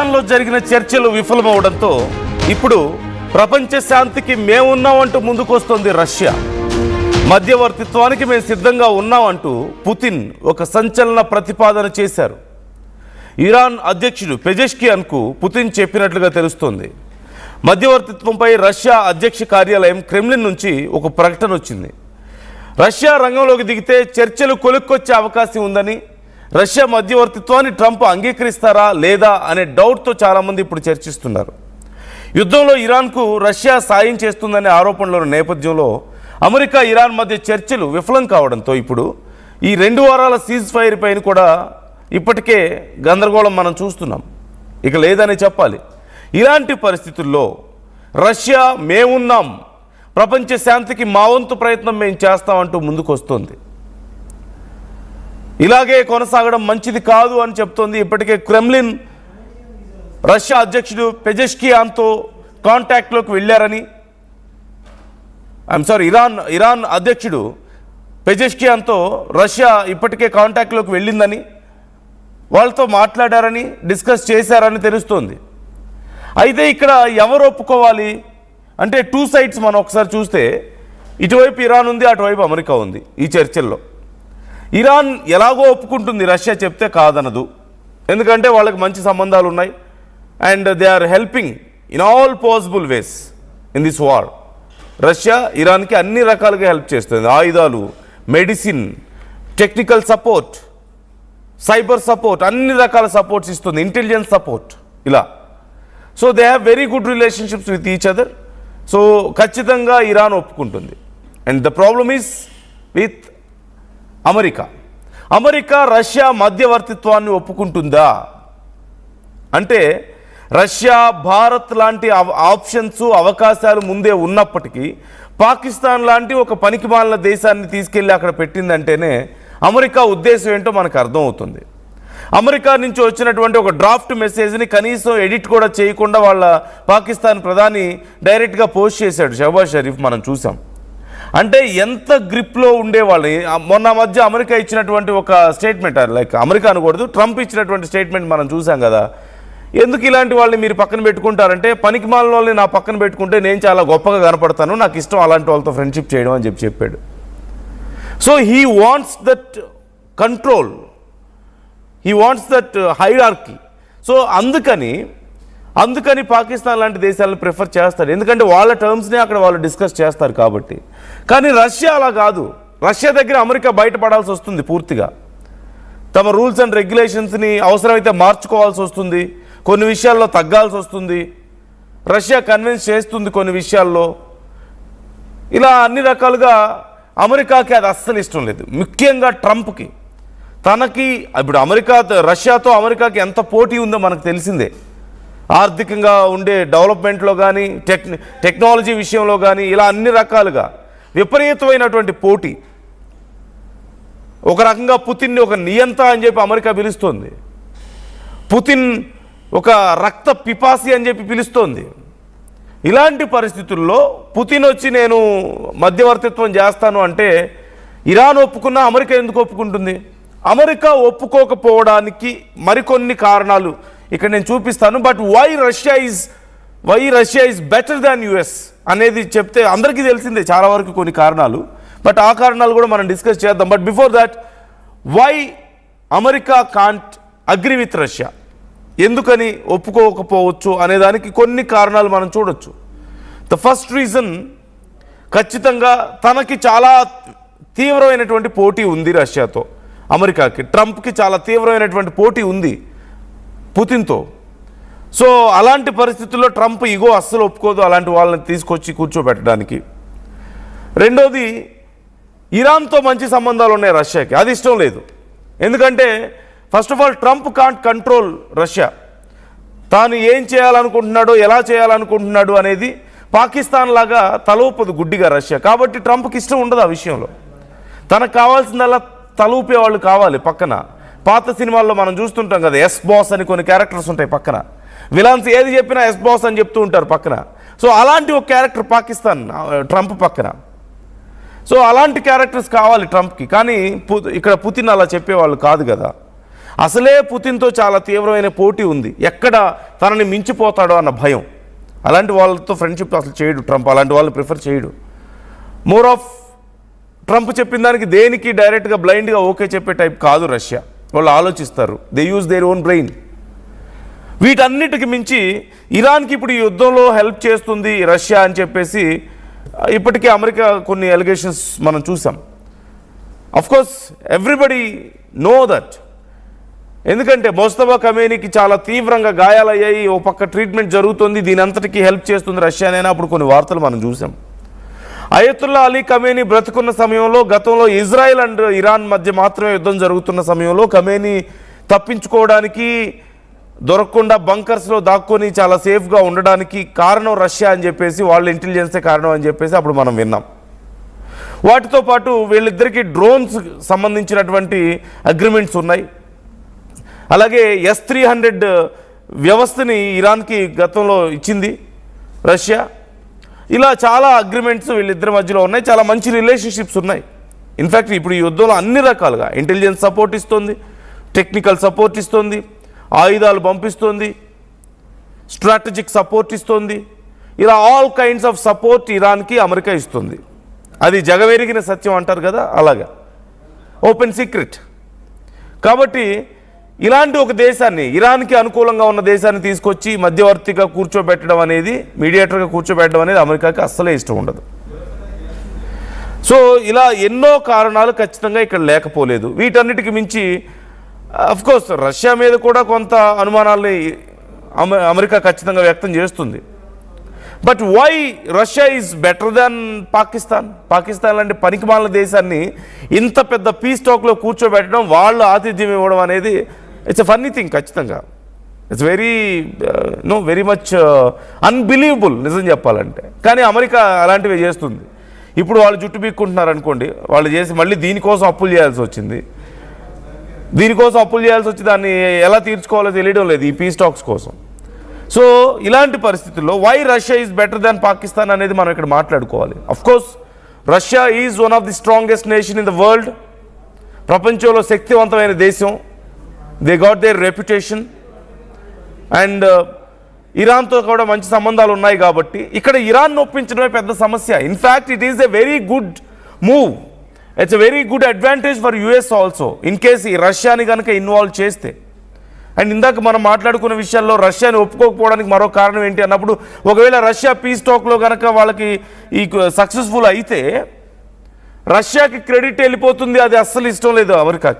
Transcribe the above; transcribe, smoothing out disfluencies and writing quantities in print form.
ఇరాన్లో జరిగిన చర్చలు విఫలమవడంతో ఇప్పుడు ప్రపంచ శాంతికి మేమున్నామంటూ ముందుకొస్తోంది రష్యా. మధ్యవర్తిత్వానికి మేము సిద్ధంగా ఉన్నామంటూ పుతిన్ ఒక సంచలన ప్రతిపాదన చేశారు. ఇరాన్ అధ్యక్షుడు పెజెష్కియాన్కు పుతిన్ చెప్పినట్లుగా తెలుస్తోంది. మధ్యవర్తిత్వంపై రష్యా అధ్యక్ష కార్యాలయం క్రెమ్లిన్ నుంచి ఒక ప్రకటన వచ్చింది. రష్యా రంగంలోకి దిగితే చర్చలు కొలుక్కొచ్చే అవకాశం ఉందని, రష్యా మధ్యవర్తిత్వాన్ని ట్రంప్ అంగీకరిస్తారా లేదా అనే డౌట్తో చాలామంది ఇప్పుడు చర్చిస్తున్నారు. యుద్ధంలో ఇరాన్కు రష్యా సాయం చేస్తుందనే ఆరోపణల నేపథ్యంలో అమెరికా ఇరాన్ మధ్య చర్చలు విఫలం కావడంతో ఇప్పుడు ఈ 2 వారాల సీజ్ ఫైర్ పైన కూడా ఇప్పటికే గందరగోళం మనం చూస్తున్నాం. ఇక లేదని చెప్పాలి. ఇలాంటి పరిస్థితుల్లో రష్యా మేమున్నాం, ప్రపంచ శాంతికి మా వంతు ప్రయత్నం మేము చేస్తామంటూ ముందుకు వస్తుంది. ఇలాగే కొనసాగడం మంచిది కాదు అని చెప్తోంది. ఇప్పటికే క్రెమ్లిన్ రష్యా అధ్యక్షుడు పెజెష్కియాన్తో కాంటాక్ట్లోకి వెళ్ళారని, ఇరాన్ అధ్యక్షుడు పెజెష్కియాన్తో రష్యా ఇప్పటికే కాంటాక్ట్లోకి వెళ్ళిందని, వాళ్ళతో మాట్లాడారని, డిస్కస్ చేశారని తెలుస్తోంది. అయితే ఇక్కడ ఎవరు ఒప్పుకోవాలి అంటే 2 సైడ్స్ మనం ఒకసారి చూస్తే ఇటువైపు ఇరాన్ ఉంది, అటువైపు అమెరికా ఉంది. ఈ చర్చల్లో ఇరాన్ ఎలాగో ఒప్పుకుంటుంది, రష్యా చెప్తే కాదనదు. ఎందుకంటే వాళ్ళకి మంచి సంబంధాలు ఉన్నాయి and they are helping in all possible ways in this war. Russia ఇరాన్కి అన్ని రకాలుగా హెల్ప్ చేస్తుంది. ఆయుధాలు, medicine, technical support, cyber support, అన్ని రకాల సపోర్ట్స్ ఇస్తుంది, ఇంటెలిజెన్స్ సపోర్ట్ ఇలా. So they have very good relationships with each other. So ఖచ్చితంగా ఇరాన్ ఒప్పుకుంటుంది. And the problem is with America Russia మధ్యవర్తిత్వాన్ని ఒప్పుకుంటుందా అంటే, రష్యా భారత్ లాంటి ఆప్షన్స్, అవకాశాలు ముందే ఉన్నప్పటికీ పాకిస్తాన్ లాంటి ఒక పనికిమాలిన దేశాన్ని తీసుకెళ్ళి అక్కడ పెట్టిందంటేనే అమెరికా ఉద్దేశం ఏంటో మనకు అర్థమవుతుంది. అమెరికా నుంచి వచ్చినటువంటి ఒక డ్రాఫ్ట్ మెసేజ్ని కనీసం ఎడిట్ కూడా చేయకుండా వాళ్ళ పాకిస్తాన్ ప్రధాని డైరెక్ట్గా పోస్ట్ చేశాడు షహబాజ్ షరీఫ్, మనం చూసాం. అంటే ఎంత గ్రిప్లో ఉండేవాళ్ళని. మొన్న మధ్య అమెరికా ఇచ్చినటువంటి ఒక స్టేట్మెంట్, లైక్ అమెరికా అనకూడదు, ట్రంప్ ఇచ్చినటువంటి స్టేట్మెంట్ మనం చూసాం కదా. ఎందుకు ఇలాంటి వాళ్ళని మీరు పక్కన పెట్టుకుంటారంటే, పనికిమాలిన వాళ్ళని నా పక్కన పెట్టుకుంటే నేను చాలా గొప్పగా కనపడతాను, నాకు ఇష్టం అలాంటి వాళ్ళతో ఫ్రెండ్షిప్ చేయడం అని చెప్పాడు. So he wants that control, he wants that hierarchy. So అందుకని పాకిస్తాన్ లాంటి దేశాలను ప్రిఫర్ చేస్తారు, ఎందుకంటే వాళ్ళ టర్మ్స్ని అక్కడ వాళ్ళు డిస్కస్ చేస్తారు కాబట్టి. కానీ రష్యా అలా కాదు. రష్యా దగ్గర అమెరికా బయటపడాల్సి వస్తుంది, పూర్తిగా తమ రూల్స్ అండ్ రెగ్యులేషన్స్ని అవసరమైతే మార్చుకోవాల్సి వస్తుంది, కొన్ని విషయాల్లో తగ్గాల్సి వస్తుంది, రష్యా కన్విన్స్ చేస్తుంది కొన్ని విషయాల్లో. ఇలా అన్ని రకాలుగా అమెరికాకి అది అస్సలు ఇష్టం లేదు. ముఖ్యంగా ట్రంప్కి, తనకి ఇప్పుడు రష్యాతో అమెరికాకి ఎంత పోటీ ఉందో మనకు తెలిసిందే. ఆర్థికంగా ఉండే డెవలప్మెంట్లో కానీ, టెక్నాలజీ విషయంలో కానీ, ఇలా అన్ని రకాలుగా విపరీతమైనటువంటి పోటీ. ఒక రకంగా పుతిన్ని ఒక నియంత అని చెప్పి అమెరికా పిలుస్తోంది, పుతిన్ ఒక రక్త పిపాసి అని చెప్పి పిలుస్తోంది. ఇలాంటి పరిస్థితుల్లో పుతిన్ వచ్చి నేను మధ్యవర్తిత్వం చేస్తాను అంటే ఇరాన్ ఒప్పుకున్నా అమెరికా ఎందుకు ఒప్పుకుంటుంది? అమెరికా ఒప్పుకోకపోవడానికి మరికొన్ని కారణాలు ఇక్కడ నేను చూపిస్తాను. But why Russia is better than US అనేది చెప్తే అందరికీ తెలిసిందే చాలా వరకు కొన్ని కారణాలు. బట్ ఆ కారణాలు కూడా మనం డిస్కస్ చేద్దాం. But before that, why America can't agree with Russia, ఎందుకని ఒప్పుకోకపోవచ్చు అనేదానికి కొన్ని కారణాలు మనం చూడొచ్చు. ద ఫస్ట్ రీజన్, ఖచ్చితంగా తనకి చాలా తీవ్రమైనటువంటి పోటీ ఉంది రష్యాతో. అమెరికాకి, ట్రంప్కి చాలా తీవ్రమైనటువంటి పోటీ ఉంది పుతిన్తో. సో అలాంటి పరిస్థితుల్లో ట్రంప్ ఇగో అస్సలు ఒప్పుకోదు అలాంటి వాళ్ళని తీసుకొచ్చి కూర్చోబెట్టడానికి. రెండోది, ఇరాన్తో మంచి సంబంధాలు ఉన్నాయి రష్యాకి, అది ఇష్టం లేదు. ఎందుకంటే first of all Trump can't control Russia. తాను ఏం చేయాలనుకుంటున్నాడో, ఎలా చేయాలనుకుంటున్నాడు అనేది పాకిస్తాన్ లాగా తలూపదు గుడ్డిగా రష్యా. కాబట్టి ట్రంప్కి ఇష్టం ఉండదు ఆ విషయంలో. తనకు కావాల్సిందల్లా తలూపే వాళ్ళు కావాలి పక్కన. పాత సినిమాల్లో మనం చూస్తుంటాం కదా, ఎస్ బాస్ అని కొన్ని క్యారెక్టర్స్ ఉంటాయి పక్కన. విలన్స్ ఏది చెప్పినా ఎస్ బాస్ అని చెప్తూ ఉంటారు పక్కన. సో అలాంటి ఒక క్యారెక్టర్ పాకిస్తాన్, ట్రంప్ పక్కన. సో అలాంటి క్యారెక్టర్స్ కావాలి ట్రంప్కి. కానీ ఇక్కడ పుతిన్ అలా చెప్పేవాళ్ళు కాదు కదా. అసలే పుతిన్తో చాలా తీవ్రమైన పోటీ ఉంది, ఎక్కడ తనని మించిపోతాడో అన్న భయం. అలాంటి వాళ్ళతో ఫ్రెండ్షిప్ అసలు చేయడు ట్రంప్, అలాంటి వాళ్ళు ప్రిఫర్ చేయడు. మోర్ ఆఫ్ ట్రంప్ చెప్పిన దానికి దేనికి డైరెక్ట్గా బ్లైండ్గా ఓకే చెప్పే టైప్ కాదు రష్యా. వాళ్ళు ఆలోచిస్తారు, they use their own brain. వీటన్నిటికి మించి ఇరాన్కి ఇప్పుడు ఈ యుద్ధంలో హెల్ప్ చేస్తుంది రష్యా అని చెప్పేసి ఇప్పటికే అమెరికా కొన్ని ఎలిగేషన్స్ మనం చూసాం. Of course everybody know that. ఎందుకంటే మొస్తఫా ఖమేనీకి చాలా తీవ్రంగా గాయాలయ్యాయి, ఓ పక్క ట్రీట్మెంట్ జరుగుతుంది, దీని అంతటికీ హెల్ప్ చేస్తుంది రష్యానైనా అప్పుడు కొన్ని వార్తలు మనం చూసాం. అయతుల్లా అలీ ఖమేనీ బ్రతుకున్న సమయంలో, గతంలో ఇజ్రాయెల్ అండ్ ఇరాన్ మధ్య మాత్రమే యుద్ధం జరుగుతున్న సమయంలో ఖమేనీ తప్పించుకోవడానికి, దొరకకుండా బంకర్స్లో దాక్కొని చాలా సేఫ్గా ఉండడానికి కారణం రష్యా అని చెప్పేసి, వాళ్ళ ఇంటెలిజెన్సే కారణం అని చెప్పేసి అప్పుడు మనం విన్నాం. వాటితో పాటు వీళ్ళిద్దరికీ డ్రోన్స్ సంబంధించినటువంటి అగ్రిమెంట్స్ ఉన్నాయి. అలాగే S-300 వ్యవస్థని ఇరాన్కి గతంలో ఇచ్చింది రష్యా. ఇలా చాలా అగ్రిమెంట్స్ వీళ్ళిద్దరి మధ్యలో ఉన్నాయి, చాలా మంచి రిలేషన్షిప్స్ ఉన్నాయి. ఇన్ఫ్యాక్ట్ ఇప్పుడు ఈ యుద్ధంలో అన్ని రకాలుగా ఇంటెలిజెన్స్ సపోర్ట్ ఇస్తుంది, టెక్నికల్ సపోర్ట్ ఇస్తుంది, ఆయుధాలు పంపిస్తుంది, స్ట్రాటజిక్ సపోర్ట్ ఇస్తుంది. ఇలా ఆల్ కైండ్స్ ఆఫ్ సపోర్ట్ ఇరాన్కి అమెరికా ఇస్తుంది. అది జగమెరిగిన సత్యం అంటారు కదా, అలాగా ఓపెన్ సీక్రెట్. కాబట్టి ఇలాంటి ఒక దేశాన్ని, ఇరాన్కి అనుకూలంగా ఉన్న దేశాన్ని తీసుకొచ్చి మధ్యవర్తిగా కూర్చోబెట్టడం అనేది, మీడియేటర్గా కూర్చోబెట్టడం అనేది అమెరికాకి అస్సలే ఇష్టం ఉండదు. సో ఇలా ఎన్నో కారణాలు ఖచ్చితంగా ఇక్కడ లేకపోలేదు. వీటన్నిటికి మించి అఫ్కోర్స్ రష్యా మీద కూడా కొంత అనుమానాల్ని అమెరికా ఖచ్చితంగా వ్యక్తం చేస్తుంది. But why Russia is better than Pakistan? Pakistan లాంటి పనికిమాలిన దేశాన్ని ఇంత పెద్ద పీస్ టాక్లో కూర్చోబెట్టడం, వాళ్ళు ఆతిథ్యం ఇవ్వడం అనేది ఇట్స్ ఎ ఫన్నీ థింగ్. ఖచ్చితంగా ఇట్స్ వెరీ మచ్ అన్బిలీవబుల్ నిజం చెప్పాలంటే. కానీ అమెరికా అలాంటివి చేస్తుంది. ఇప్పుడు వాళ్ళు జుట్టు పీక్కుంటున్నారు అనుకోండి, వాళ్ళు చేసి మళ్ళీ దీనికోసం అప్పులు చేయాల్సి వచ్చింది. దీనికోసం అప్పులు చేయాల్సి వచ్చి దాన్ని ఎలా తీర్చుకోవాలో తెలియడం లేదు ఈ పీస్ టాక్స్ కోసం. సో ఇలాంటి పరిస్థితుల్లో why Russia is better than Pakistan అనేది మనం ఇక్కడ మాట్లాడుకోవాలి. Of course Russia is one of the strongest nation in the world. ప్రపంచంలో శక్తివంతమైన దేశం. They got their reputation. And ఇరాన్తో కూడా మంచి సంబంధాలు ఉన్నాయి కాబట్టి ఇక్కడ ఇరాన్ ఒప్పించడమే పెద్ద సమస్య. In fact it is a very good move. It's a very good advantage for US also in case ఈ రష్యాని కనుక ఇన్వాల్వ్ చేస్తే. అండ్ ఇందాక మనం మాట్లాడుకున్న విషయాల్లో రష్యాని ఒప్పుకోకపోవడానికి మరో కారణం ఏంటి అన్నప్పుడు, ఒకవేళ రష్యా పీస్ టాక్లో కనుక వాళ్ళకి ఈ సక్సెస్ఫుల్ అయితే రష్యాకి క్రెడిట్ వెళ్ళిపోతుంది. అది అస్సలు ఇష్టం లేదు అమెరికాకి.